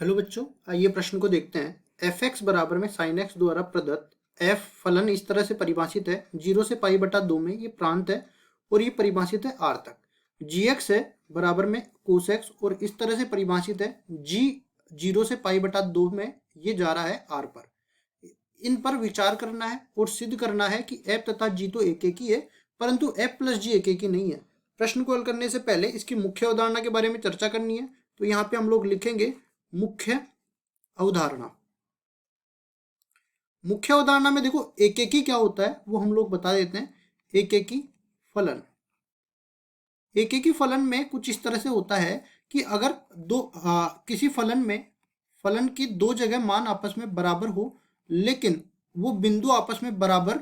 Hello बच्चों, आइए प्रश्न को देखते हैं। एफ एक्स बराबर में साइन एक्स द्वारा प्रदत्त एफ फलन इस तरह से परिभाषित है। 0 से पाई बटा 2 में ये प्रांत है और ये परिभाषित है आर तक। जी एक्स है बराबर में कोस एक्स और इस तरह से परिभाषित है। जी 0 से पाई बटा 2 में ये जा रहा है आर पर। इन पर विचार करना है और सिद्ध करना है कि एफ तथा जी तो एक एक ही है, परंतु एफ प्लस जी एक एक ही नहीं है। प्रश्न को हल करने से पहले इसकी मुख्य अवधारणा के बारे में चर्चा करनी है। तो यहाँ पे हम लोग लिखेंगे मुख्य अवधारणा। मुख्य अवधारणा में देखो एक एक ही क्या होता है वो हम लोग बता देते हैं। एक एक ही फलन, एक एक ही फलन में कुछ इस तरह से होता है कि अगर किसी फलन में फलन की दो जगह मान आपस में बराबर हो लेकिन वो बिंदु आपस में बराबर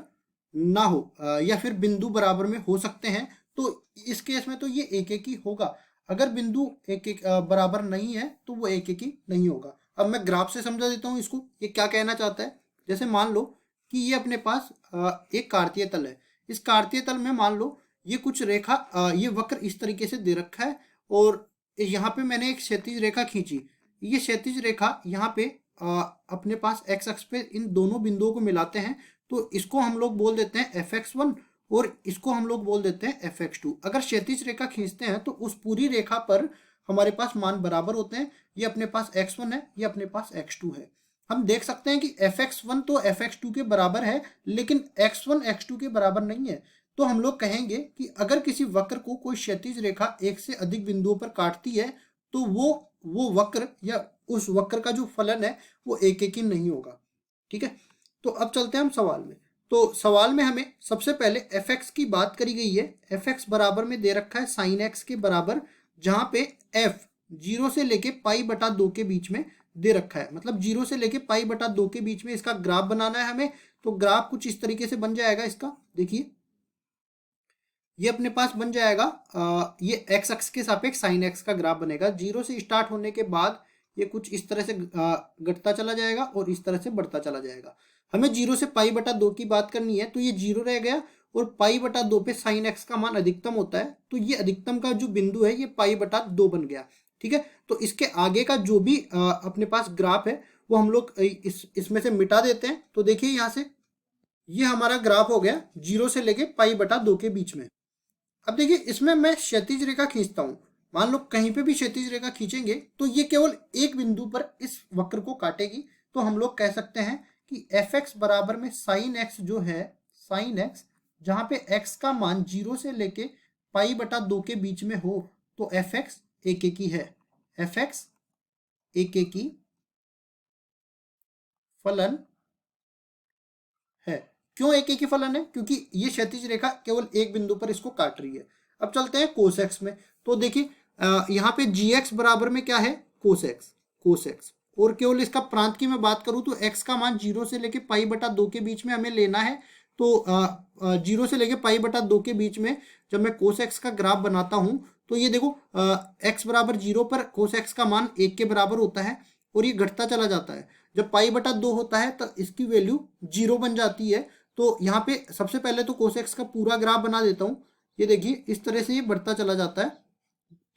ना हो, या फिर बिंदु बराबर में हो सकते हैं, तो इस केस में तो ये एक एक ही होगा। अगर बिंदु एक एक बराबर नहीं है तो वो एक एक ही नहीं होगा। अब मैं ग्राफ से समझा देता हूँ इसको, ये क्या कहना चाहता है। जैसे मान लो कि ये अपने पास एक कार्तीय तल है। इस कार्तीय तल में मान लो ये कुछ रेखा, ये वक्र इस तरीके से दे रखा है और यहाँ पे मैंने एक क्षैतिज रेखा खींची। ये क्षैतिज रेखा यहाँ पे अपने पास एक्स अक्ष पे इन दोनों बिंदुओं को मिलाते हैं, तो इसको हम लोग बोल देते हैं एफ एक्स वन और इसको हम लोग बोल देते हैं एफ एक्स टू। अगर क्षैतिज रेखा खींचते हैं तो उस पूरी रेखा पर हमारे पास मान बराबर होते हैं। ये अपने पास एक्स वन है, ये अपने पास एक्स टू है। हम देख सकते हैं कि एफ एक्स वन तो एफ एक्स टू के बराबर है लेकिन एक्स वन एक्स टू के बराबर नहीं है। तो हम लोग कहेंगे कि अगर किसी वक्र को कोई क्षैतिज रेखा एक से अधिक बिंदुओं पर काटती है तो वो वक्र या उस वक्र का जो फलन है वो एक एक ही नहीं होगा। ठीक है, तो अब चलते हैं हम सवाल में। तो सवाल में हमें सबसे पहले एफ एक्स की बात करी गई है। एफ एक्स बराबर में दे रखा है साइन एक्स के बराबर, जहां पे एफ 0 से लेके पाई बटा 2 के बीच में दे रखा है। मतलब 0 से लेके पाई बटा 2 के बीच में इसका ग्राफ बनाना है हमें। तो ग्राफ कुछ इस तरीके से बन जाएगा इसका। देखिए ये अपने पास बन जाएगा, ये एक्स अक्ष के सापेक्ष साइन एक्स का ग्राफ बनेगा। 0 से स्टार्ट होने के बाद ये कुछ इस तरह से घटता चला जाएगा और इस तरह से बढ़ता चला जाएगा। हमें 0 से पाई बटा 2 की बात करनी है, तो ये 0 रह गया और पाई बटा 2 पे साइन एक्स का मान अधिकतम होता है, तो ये अधिकतम का जो बिंदु है ये पाई बटा 2 बन गया। ठीक है, तो इसके आगे का जो भी अपने पास ग्राफ है वो हम लोग इसमें से मिटा देते हैं। तो देखिए यहाँ से ये हमारा ग्राफ हो गया 0 से लेके पाई बटा 2 के बीच में। अब देखिए इसमें मैं क्षैतिज रेखा खींचता हूं। मान लो कहीं पे भी क्षैतिज रेखा खींचेंगे तो ये केवल एक बिंदु पर इस वक्र को काटेगी। तो हम लोग कह सकते हैं कि एफ एक्स बराबर में साइन एक्स जो है, साइन एक्स जहां पे एक्स का मान 0 से लेके पाई बटा 2 के बीच में हो, तो एफ एक्स एक एक ही है। एफ एक्स एक एक ही फलन है। क्यों एक एक ही फलन है? क्योंकि ये क्षैतिज रेखा केवल एक बिंदु पर इसको काट रही है। अब चलते हैं कोस एक्स में। तो देखिए यहाँ पे जी एक्स बराबर में क्या है, कोस एक्स। कोस एक्स और केवल इसका प्रांत की मैं बात करूं तो एक्स का मान 0 से लेके पाई बटा 2 के बीच में हमें लेना है। तो 0 से लेके पाई बटा 2 के बीच में जब मैं कोस एक्स का ग्राफ बनाता हूं तो ये देखो एक्स बराबर 0 पर कोस एक्स का मान 1 के बराबर होता है और ये घटता चला जाता है। जब पाई बटा 2 होता है तो इसकी वैल्यू 0 बन जाती है। तो यहाँ पे सबसे पहले तो कोस एक्स का पूरा ग्राफ बना देता हूँ। ये देखिए इस तरह से ये बढ़ता चला जाता है।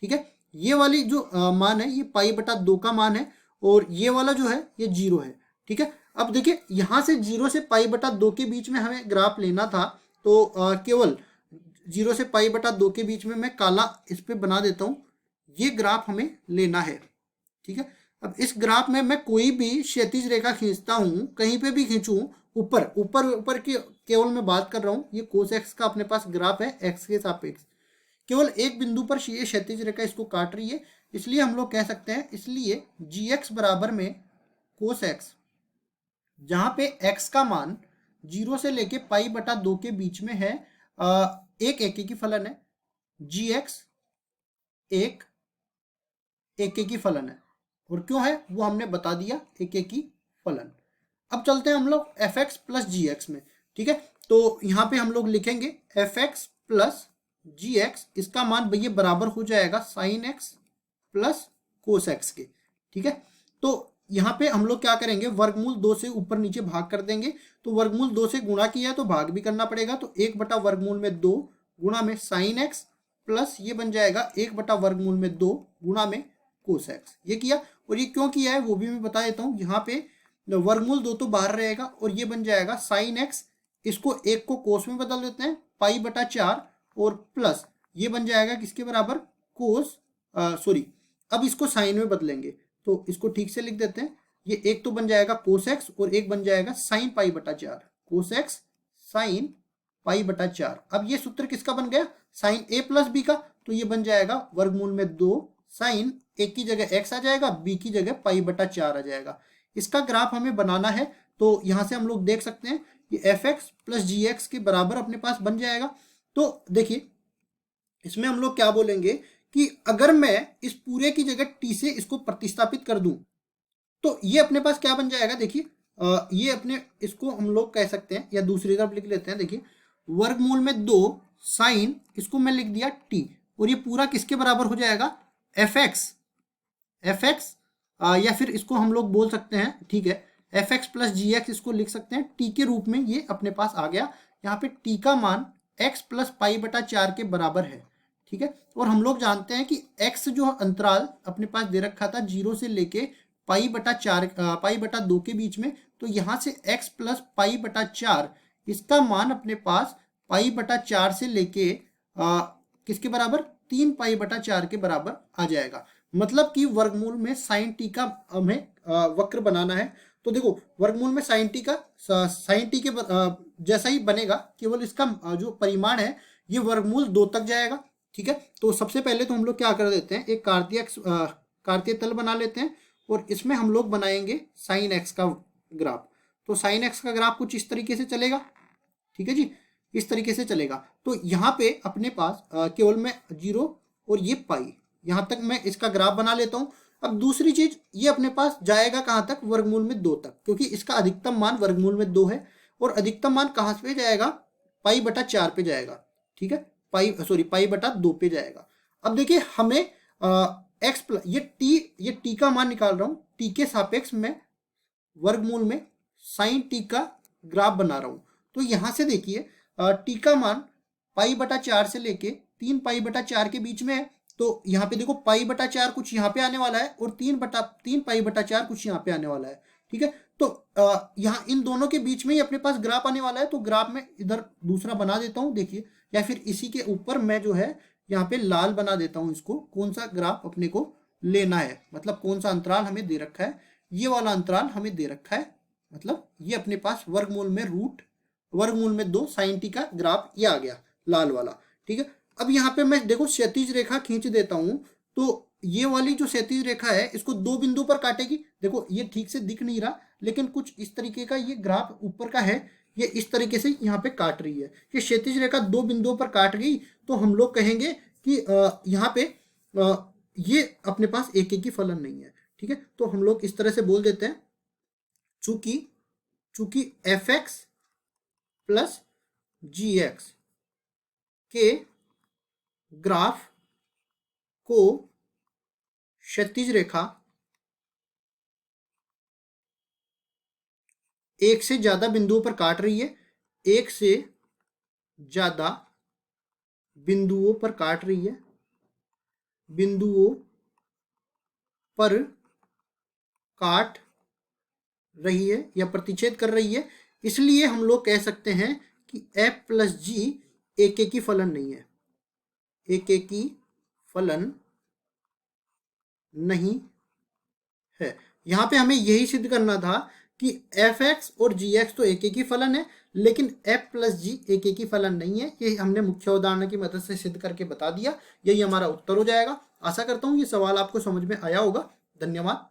ठीक है, ये वाली जो मान है ये पाई बटा 2 का मान है और ये वाला जो है ये 0 है। ठीक है, अब देखिए यहाँ से 0 से पाई बटा 2 के बीच में हमें ग्राफ लेना था, तो केवल 0 से पाई बटा 2 के बीच में मैं काला इस पे बना देता हूँ। ये ग्राफ हमें लेना है। ठीक है, अब इस ग्राफ में मैं कोई भी क्षैतिज रेखा खींचता हूँ, कहीं पे भी खींचूं, ऊपर ऊपर ऊपर की केवल मैं बात कर रहा हूँ। ये कोस एक्स का अपने पास ग्राफ है एक्स के सापेक्ष, केवल एक बिंदु पर ये क्षैतिज रेखा इसको काट रही है, इसलिए हम लोग कह सकते हैं, इसलिए जी एक्स बराबर में कोस एक्स जहां पे एक्स का मान 0 से लेके पाई बटा 2 के बीच में है, एक एक ही फलन है। जी एक्स एक एक ही फलन है और क्यों है वो हमने बता दिया, एक एक ही फलन। अब चलते हैं हम लोग एफ एक्स प्लस जी एक्स में। ठीक है, तो यहाँ पे हम लोग लिखेंगे एफ एक्स प्लस जी एक्स, इसका मान भैया बराबर हो जाएगा sine x plus cos x के। ठीक है, तो यहाँ पे हम लोग क्या करेंगे, वर्गमूल 2 से ऊपर नीचे भाग कर देंगे। तो वर्गमूल 2 से गुणा किया है तो भाग भी करना पड़ेगा, तो 1 बटा वर्गमूल में 2 गुणा में साइन एक्स प्लस ये बन जाएगा 1 बटा वर्गमूल में 2 गुणा में कोस एक्स, ये किया। और ये क्यों किया है वो भी मैं बता देता हूँ। यहाँ पे वर्गमूल 2 तो बाहर रहेगा और ये बन जाएगा साइन एक्स, इसको एक को कोस में बदल देते हैं पाई बटा 4, और प्लस ये बन जाएगा किसके बराबर, कोस सॉरी अब इसको साइन में बदलेंगे तो इसको ठीक से लिख देते हैं। ये एक तो बन जाएगा कोस एक्स और एक बन जाएगा साइन पाई बटा 4, कोस एक्स साइन पाई बटा 4। अब ये सूत्र किसका बन गया, साइन ए प्लस बी का, तो ये बन जाएगा वर्गमूल में 2 साइन ए की जगह एक्स आ जाएगा, बी की जगह पाई बटा 4 आ जाएगा। इसका ग्राफ हमें बनाना है तो यहां से हम लोग देख सकते हैं कि एफ एक्स प्लस जी एक्स के बराबर अपने पास बन जाएगा। तो देखिए इसमें हम लोग क्या बोलेंगे कि अगर मैं इस पूरे की जगह टी से इसको प्रतिस्थापित कर दूं तो ये अपने पास क्या बन जाएगा, देखिए ये अपने इसको हम लोग कह सकते हैं या दूसरी तरफ लिख लेते हैं। देखिए वर्गमूल में 2 साइन, इसको मैं लिख दिया टी, और ये पूरा किसके बराबर हो जाएगा, एफ एक्स या फिर इसको हम लोग बोल सकते हैं, ठीक है, एफ एक्स प्लस जी एक्स इसको लिख सकते हैं टी के रूप में। ये अपने पास आ गया। यहाँ पे टी का मान एक्स प्लस पाई बटा 4 के बराबर है, ठीक है। और हम लोग जानते हैं कि एक्स जो अंतराल अपने पास दे रखा था 0 से लेके पाई बटा 4 पाई बटा 2 के बीच में, तो यहाँ से x प्लस पाई बटा 4 इसका मान अपने पास पाई बटा 4 से लेके किसके बराबर, 3 पाई बटा 4 के बराबर आ जाएगा। मतलब कि वर्गमूल में साइन टी का हमें वक्र बनाना है। तो देखो वर्गमूल में साइन टी के जैसा ही बनेगा, केवल इसका जो परिमाण है ये वर्गमूल 2 तक जाएगा, ठीक है। तो सबसे पहले तो हम लोग क्या कर देते हैं, एक कार्तीय तल बना लेते हैं और इसमें हम लोग बनाएंगे साइन एक्स का ग्राफ। तो साइन एक्स का ग्राफ कुछ इस तरीके से चलेगा, ठीक है जी, इस तरीके से चलेगा। तो यहाँ पे अपने पास केवल मैं 0 और ये पाई, यहाँ तक मैं इसका ग्राफ बना लेता हूँ। अब दूसरी चीज, ये अपने पास जाएगा कहाँ तक, वर्गमूल में 2 तक, क्योंकि इसका अधिकतम मान वर्गमूल में 2 है और अधिकतम मान कहाँ पे जाएगा, पाई बटा 4 पे जाएगा, ठीक है, पाई बटा 2 पे जाएगा। अब देखिए हमें एक्स प्लस ये टी का मान निकाल रहा हूं, टी के सापेक्ष में वर्गमूल में साइन टी का ग्राफ बना रहा हूं। तो यहां से देखिए टी का मान पाई बटा 4 से लेके 3 पाई बटा 4 के बीच में है। तो यहाँ पे देखो पाई बटा 4 कुछ यहाँ पे आने वाला है और 3 पाई बटा 4 कुछ यहाँ पे आने वाला है, ठीक है। तो यहाँ इन दोनों के बीच में ही अपने पास ग्राफ आने वाला है। तो ग्राफ में इधर दूसरा बना देता हूँ, देखिए, या फिर इसी के ऊपर मैं जो है यहाँ पे लाल बना देता हूँ इसको। कौन सा ग्राफ अपने को लेना है, मतलब कौन सा अंतराल हमें दे रखा है, ये वाला अंतराल हमें दे रखा है। मतलब ये अपने पास वर्गमूल में 2 साइन टी का ग्राफ ये आ गया लाल वाला, ठीक है। अब यहाँ पे मैं देखो क्षैतिज रेखा खींच देता हूँ, तो ये वाली जो क्षैतिज रेखा है इसको 2 बिंदु पर काटेगी। देखो ये ठीक से दिख नहीं रहा, लेकिन कुछ इस तरीके का ये ग्राफ ऊपर का है, ये इस तरीके से यहाँ पे काट रही है। ये क्षैतिज रेखा 2 बिंदुओं पर काट गई, तो हम लोग कहेंगे कि यहाँ पे ये अपने पास एक फलन नहीं है, ठीक है। तो हम लोग इस तरह से बोल देते हैं, चूंकि एफ एक्स प्लस जी एक्स के ग्राफ को क्षैतिज रेखा एक से ज्यादा बिंदुओं पर काट रही है, एक से ज्यादा बिंदुओं पर काट रही है, बिंदुओं पर काट रही है या प्रतिच्छेद कर रही है, इसलिए हम लोग कह सकते हैं कि f प्लस जी एक फलन नहीं है, एक फलन नहीं है। यहां पे हमें यही सिद्ध करना था कि एफ एक्स और जी एक्स तो एक ही फलन है, लेकिन f प्लस जी एक ही फलन नहीं है। ये हमने मुख्य उदाहरण की मदद से सिद्ध करके बता दिया। यही हमारा उत्तर हो जाएगा। आशा करता हूँ ये सवाल आपको समझ में आया होगा। धन्यवाद।